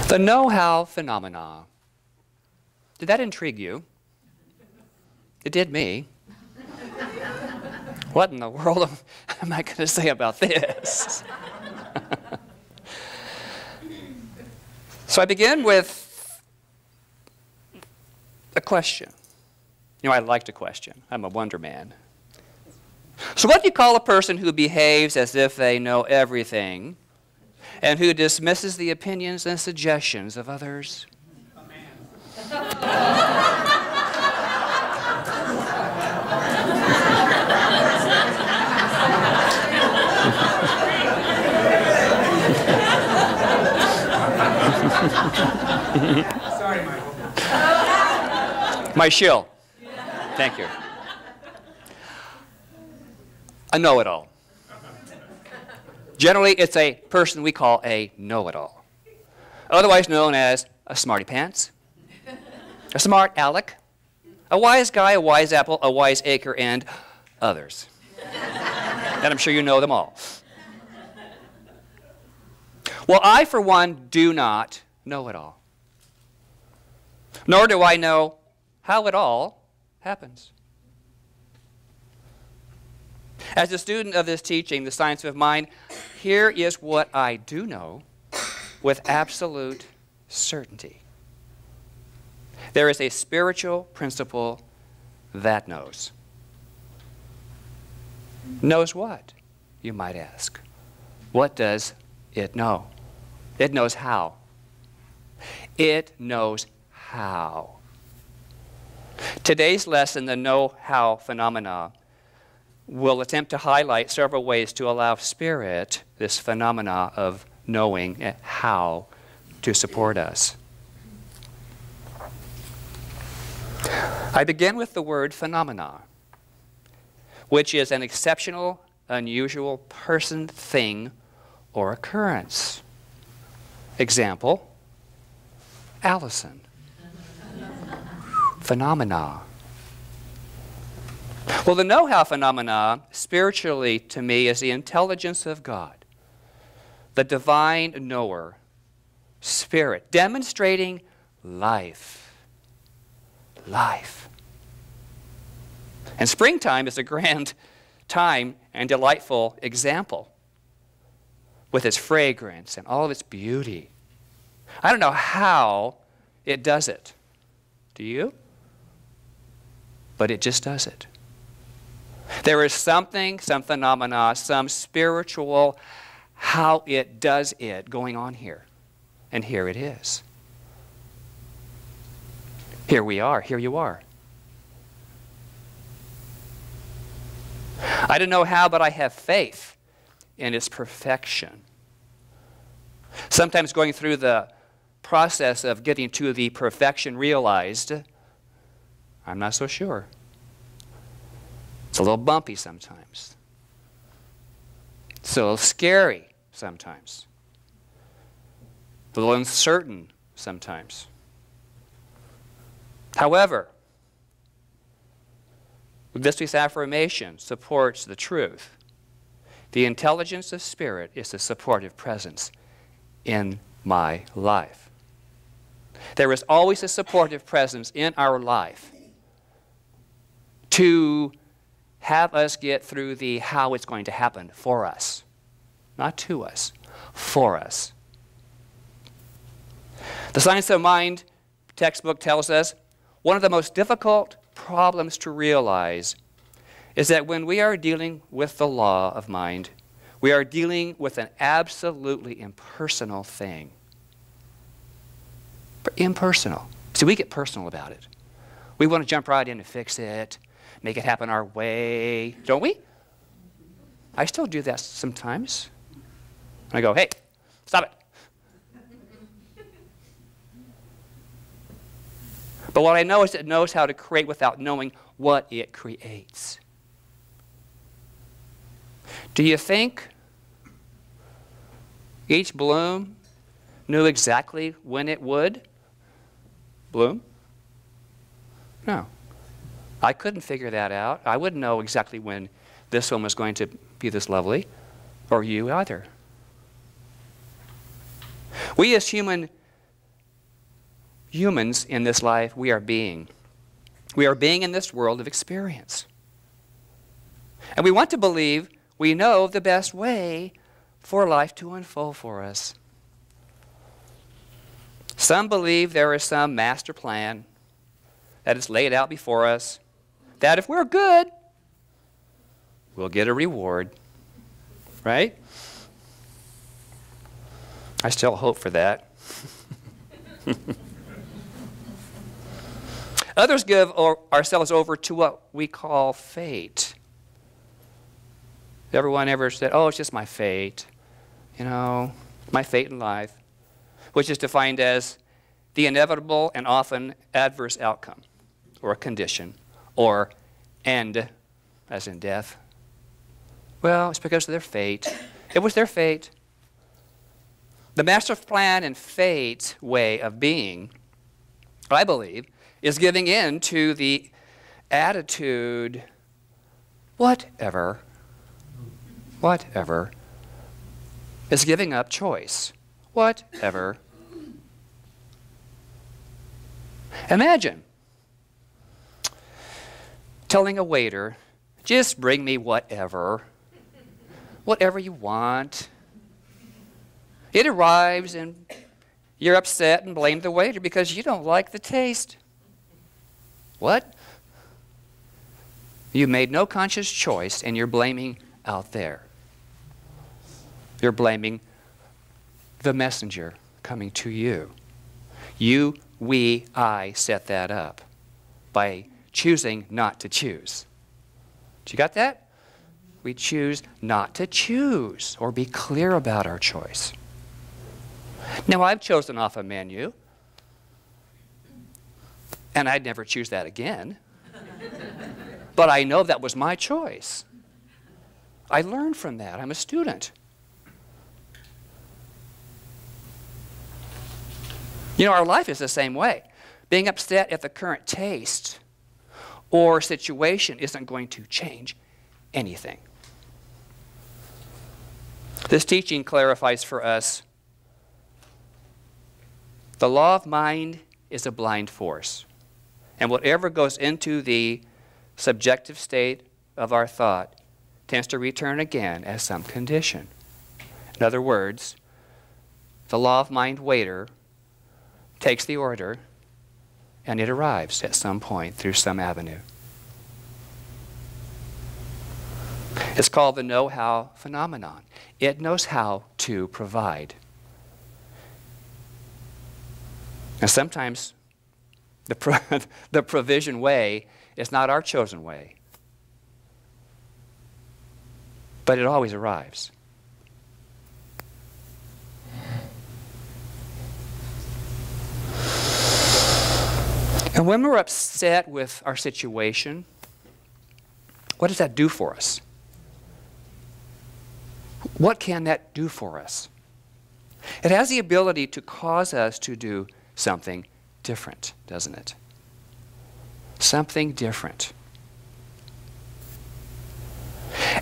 The know-how phenomena. Did that intrigue you? It did me. What in the world am I going to say about this? So I begin with a question. You know, I like to question. I'm a wonder man. So what do you call a person who behaves as if they know everything and who dismisses the opinions and suggestions of others? A man. Sorry, Michael. My shill. Thank you. A know-it-all. Generally, it's a person we call a know-it-all, otherwise known as a smarty pants, a smart aleck, a wise guy, a wise apple, a wise acre, and others. And I'm sure you know them all. Well, I, for one, do not know it all. Nor do I know how it all happens. As a student of this teaching, the science of mind, here is what I do know with absolute certainty. There is a spiritual principle that knows. Knows what, you might ask? What does it know? It knows how. It knows how. Today's lesson, the know-how phenomena, will attempt to highlight several ways to allow Spirit, this phenomena of knowing how, to support us. I begin with the word phenomena, which is an exceptional, unusual person, thing, or occurrence. Example, Allison. Phenomena. Well, the know-how phenomena, spiritually to me, is the intelligence of God, the divine knower, Spirit, demonstrating life. Life. And springtime is a grand time and delightful example with its fragrance and all of its beauty. I don't know how it does it. Do you? But it just does it. There is something, some phenomena, some spiritual how it does it going on here. And here it is. Here we are. Here you are. I don't know how, but I have faith in its perfection. Sometimes going through the process of getting to the perfection realized, I'm not so sure. It's a little bumpy sometimes. It's a little scary sometimes. A little uncertain sometimes. However, this week's affirmation supports the truth. The intelligence of Spirit is a supportive presence in my life. There is always a supportive presence in our life to have us get through the how it's going to happen for us. Not to us, for us. The Science of Mind textbook tells us one of the most difficult problems to realize is that when we are dealing with the law of mind, we are dealing with an absolutely impersonal thing. Impersonal. See, we get personal about it. We want to jump right in and fix it, make it happen our way, don't we? I still do that sometimes. I go, hey, stop it. But what I know is it knows how to create without knowing what it creates. Do you think each bloom knew exactly when it would bloom? No. I couldn't figure that out. I wouldn't know exactly when this one was going to be this lovely, or you either. We as human humans in this life, we are being. We are being in this world of experience. And we want to believe we know the best way for life to unfold for us. Some believe there is some master plan that is laid out before us, that if we're good, we'll get a reward, right? I still hope for that. Others give ourselves over to what we call fate. Everyone ever said, oh, it's just my fate, my fate in life, which is defined as the inevitable and often adverse outcome, or a condition, or end, as in death. Well, it's because of their fate. It was their fate. The master plan and fate way of being, I believe, is giving in to the attitude, whatever, is giving up choice, whatever. Imagine telling a waiter, just bring me whatever you want. It arrives and you're upset and blame the waiter because you don't like the taste. What? You made no conscious choice and you're blaming out there. You're blaming the messenger coming to you. I set that up by choosing not to choose. You got that? We choose not to choose or be clear about our choice. Now, I've chosen off a menu, and I'd never choose that again. But I know that was my choice. I learned from that. I'm a student. Our life is the same way. Being upset at the current taste or situation isn't going to change anything. This teaching clarifies for us the law of mind is a blind force. And whatever goes into the subjective state of our thought tends to return again as some condition. In other words, the law of mind waiter takes the order and it arrives at some point through some avenue. It's called the know-how phenomenon. It knows how to provide. And sometimes the provision way is not our chosen way. But it always arrives. And when we're upset with our situation, what does that do for us? What can that do for us? It has the ability to cause us to do something different, doesn't it? Something different.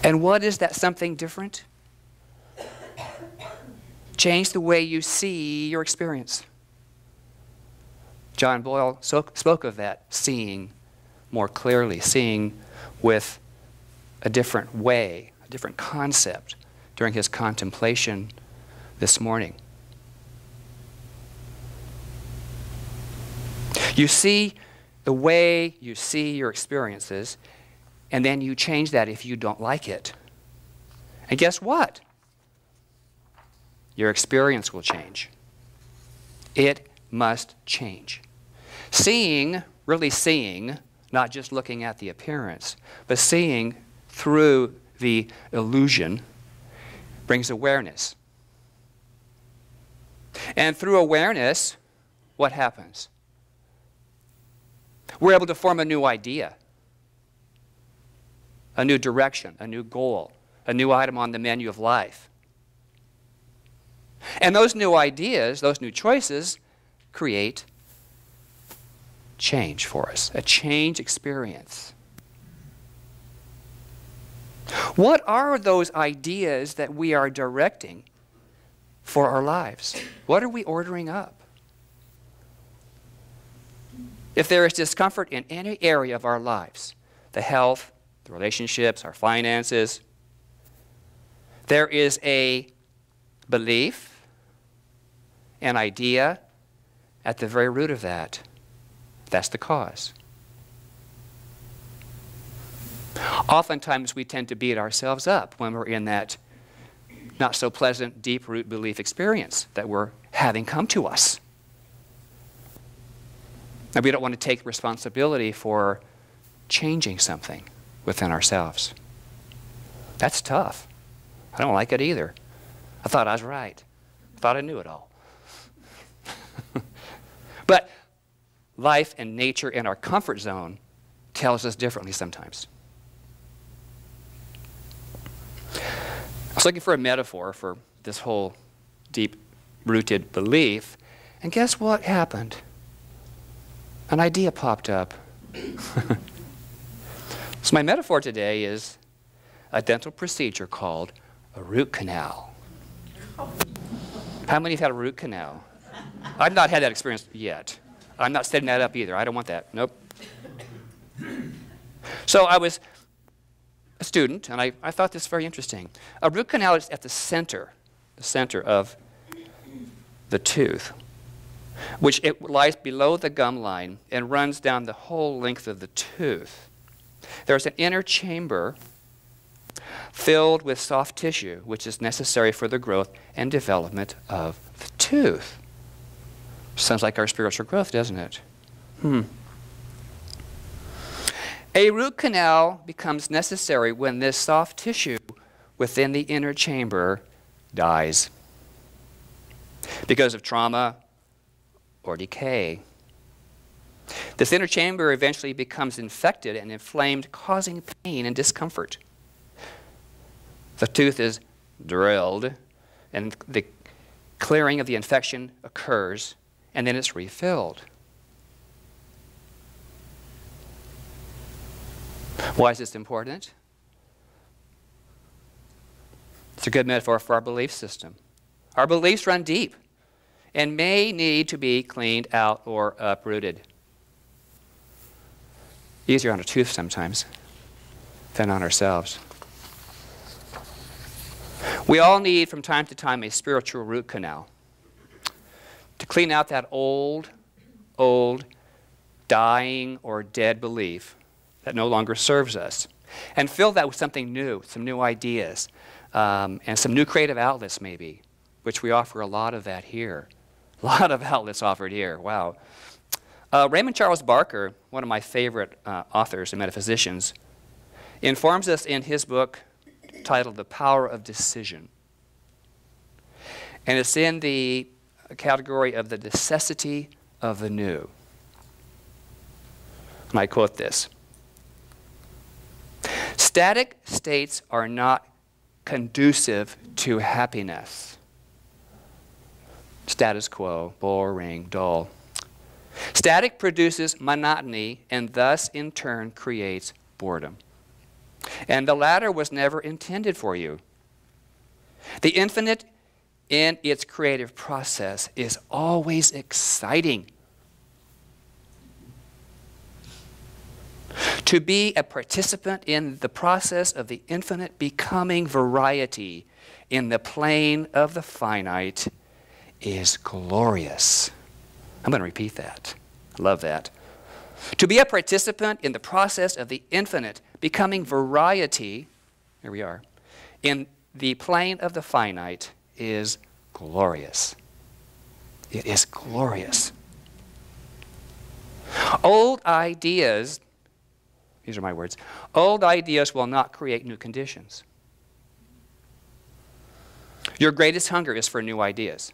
And what is that something different? Change the way you see your experience. John Boyle spoke of that, seeing more clearly, seeing with a different way, a different concept during his contemplation this morning. You see the way you see your experiences, and then you change that if you don't like it. And guess what? Your experience will change. It must change. Seeing, really seeing, not just looking at the appearance, but seeing through the illusion brings awareness. And through awareness, what happens? We're able to form a new idea, a new direction, a new goal, a new item on the menu of life. And those new ideas, those new choices, create change for us, a change experience. What are those ideas that we are directing for our lives? What are we ordering up? If there is discomfort in any area of our lives, the health, the relationships, our finances, there is a belief, an idea at the very root of that. That's the cause. Oftentimes we tend to beat ourselves up when we're in that not so pleasant, deep root belief experience that we're having come to us. And we don't want to take responsibility for changing something within ourselves. That's tough. I don't like it either. I thought I was right. I thought I knew it all. But life and nature in our comfort zone tells us differently sometimes. I was looking for a metaphor for this whole deep-rooted belief, and guess what happened? An idea popped up. So my metaphor today is a dental procedure called a root canal. How many have had a root canal? I've not had that experience yet. I'm not setting that up either. I don't want that. Nope. So I was a student, and I thought this very interesting. A root canal is at the center of the tooth, which it lies below the gum line and runs down the whole length of the tooth. There's an inner chamber filled with soft tissue, which is necessary for the growth and development of the tooth. Sounds like our spiritual growth, doesn't it? A root canal becomes necessary when this soft tissue within the inner chamber dies because of trauma or decay. This inner chamber eventually becomes infected and inflamed, causing pain and discomfort. The tooth is drilled, and the clearing of the infection occurs, and then it's refilled. Why is this important? It's a good metaphor for our belief system. Our beliefs run deep and may need to be cleaned out or uprooted. Easier on a tooth sometimes than on ourselves. We all need from time to time a spiritual root canal to clean out that old, dying or dead belief that no longer serves us, and fill that with something new, some new ideas, and some new creative outlets maybe, which we offer a lot of that here. A lot of outlets offered here. Wow. Raymond Charles Barker, one of my favorite authors and metaphysicians, informs us in his book titled The Power of Decision. And it's in the category of the necessity of the new. And I quote this: "Static states are not conducive to happiness." Status quo, boring, dull. Static produces monotony and thus in turn creates boredom. And the latter was never intended for you. The infinite in its creative process is always exciting. To be a participant in the process of the infinite becoming variety in the plane of the finite is glorious. I'm going to repeat that. I love that. To be a participant in the process of the infinite becoming variety, here we are, in the plane of the finite is glorious. It is glorious. Old ideas, these are my words, old ideas will not create new conditions. Your greatest hunger is for new ideas.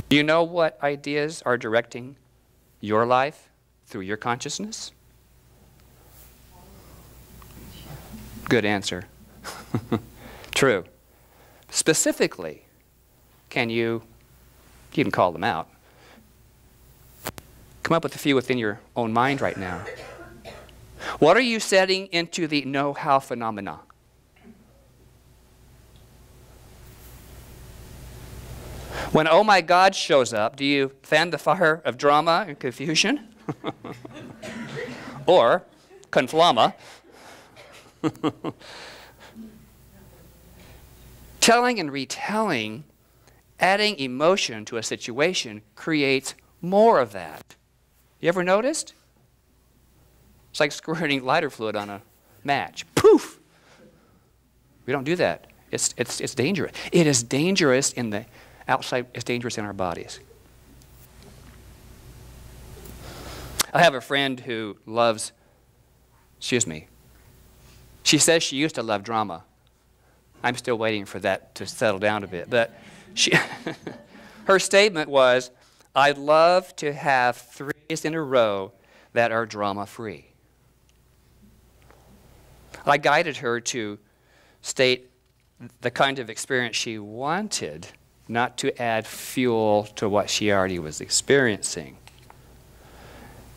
Do you know what ideas are directing your life through your consciousness? Good answer. True. Specifically, you can call them out. Come up with a few within your own mind right now. What are you setting into the know-how phenomena? When oh my God shows up, do you fan the fire of drama and confusion? Or conflama? Telling and retelling, adding emotion to a situation creates more of that. You ever noticed? It's like squirting lighter fluid on a match. Poof! We don't do that. It's dangerous. It is dangerous in the outside. It's dangerous in our bodies. I have a friend who loves, she says she used to love drama. I'm still waiting for that to settle down a bit. But her statement was, I'd love to have 3 days in a row that are drama-free. I guided her to state the kind of experience she wanted, not to add fuel to what she already was experiencing.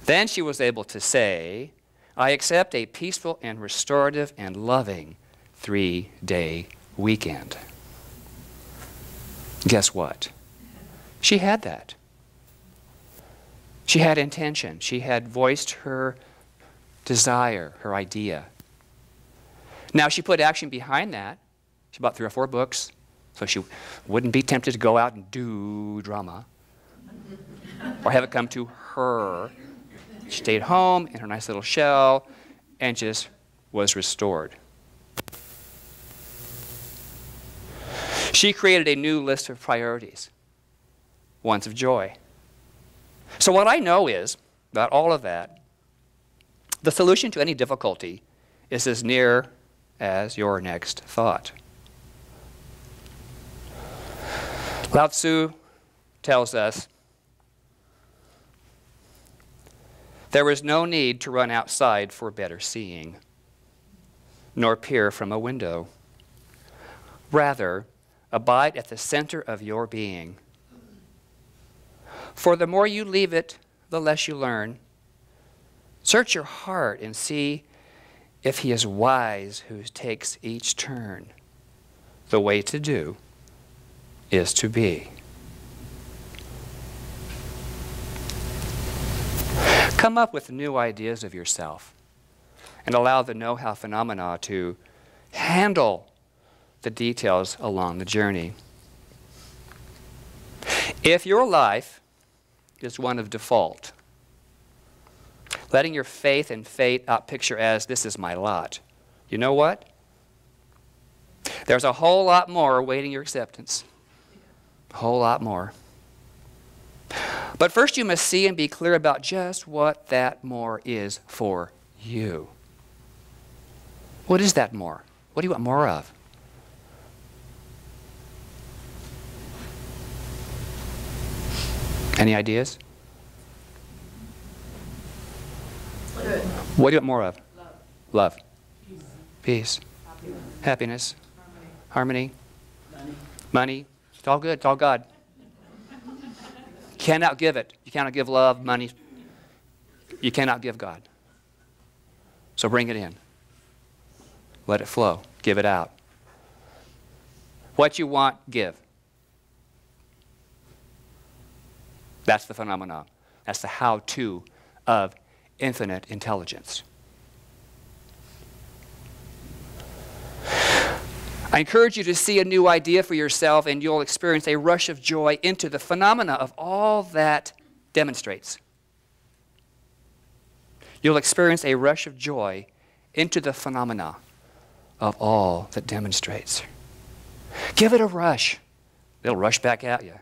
Then she was able to say, I accept a peaceful and restorative and loving 3-day weekend. Guess what? She had that. She had intention. She had voiced her desire, her idea. Now she put action behind that. She bought 3 or 4 books so she wouldn't be tempted to go out and do drama or have it come to her. She stayed home in her nice little shell and just was restored. She created a new list of priorities, ones of joy. So what I know is, about all of that, the solution to any difficulty is as near as your next thought. Lao Tzu tells us, there is no need to run outside for better seeing, nor peer from a window. Rather, abide at the center of your being. For the more you leave it, the less you learn. Search your heart and see if he is wise who takes each turn. The way to do is to be. Come up with new ideas of yourself and allow the know-how phenomena to handle the details along the journey. If your life is one of default, letting your faith and fate outpicture as this is my lot, you know what? There's a whole lot more awaiting your acceptance. A whole lot more. But first you must see and be clear about just what that more is for you. What is that more? What do you want more of? Any ideas? Good. What do you want more of? Love. Love. Peace. Peace. Happiness. Harmony. Money. Money. It's all good. It's all God. Cannot give it. You cannot give love, money. You cannot give God. So bring it in. Let it flow. Give it out. What you want, give. That's the phenomenon. That's the how-to of infinite intelligence. I encourage you to see a new idea for yourself, and you'll experience a rush of joy into the phenomena of all that demonstrates. You'll experience a rush of joy into the phenomena of all that demonstrates. Give it a rush. It'll rush back at you.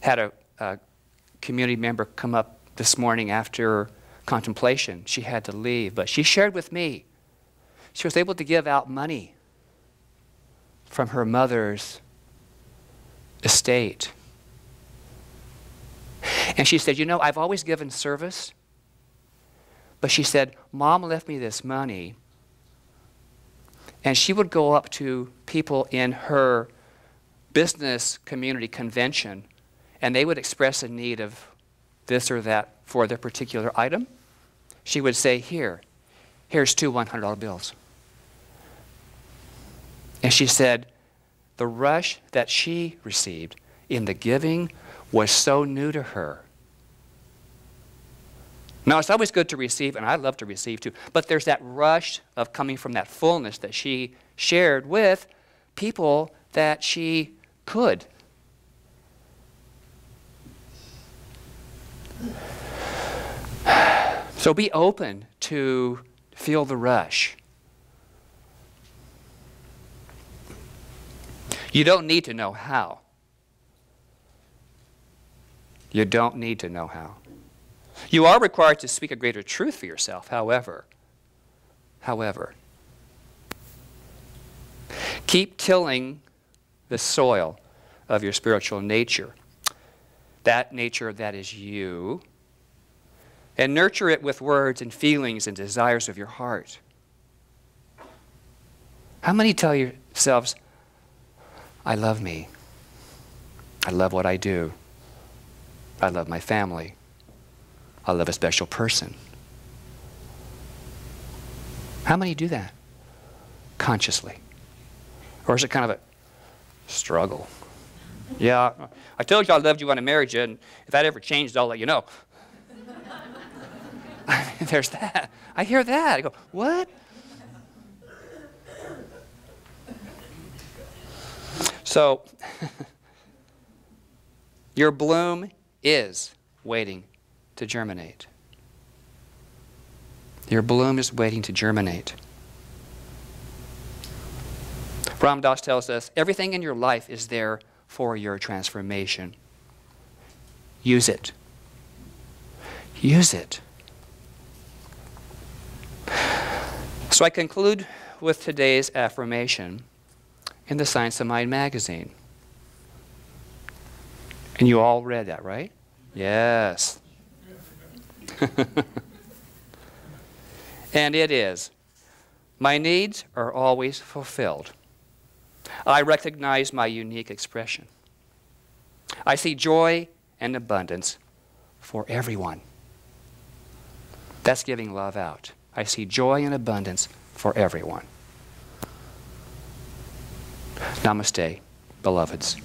Had a community member come up this morning after contemplation. She had to leave, but she shared with me. She was able to give out money from her mother's estate. And she said, you know, I've always given service. But she said, Mom left me this money. And she would go up to people in her business community convention, and they would express a need of this or that for their particular item. She would say, here's 2 $100 bills. And she said, the rush that she received in the giving was so new to her. Now, it's always good to receive, and I love to receive too, but there's that rush of coming from that fullness that she shared with people that she could. So be open to feel the rush. You don't need to know how. You don't need to know how. You are required to speak a greater truth for yourself, however. Keep tilling the soil of your spiritual nature, that nature that is you, and nurture it with words and feelings and desires of your heart. How many tell yourselves, I love me. I love what I do. I love my family. I love a special person. How many do that consciously? Or is it kind of a struggle? Yeah, I told you I loved you when I married you, and if that ever changed, I'll let you know. I mean, there's that. I hear that. I go, what? So, your bloom is waiting to germinate. Your bloom is waiting to germinate. Ram Dass tells us everything in your life is there for your transformation. Use it. Use it. So I conclude with today's affirmation in the Science of Mind magazine. And you all read that, right? Yes. And it is, my needs are always fulfilled. I recognize my unique expression. I see joy and abundance for everyone. That's giving love out. I see joy and abundance for everyone. Namaste, beloveds.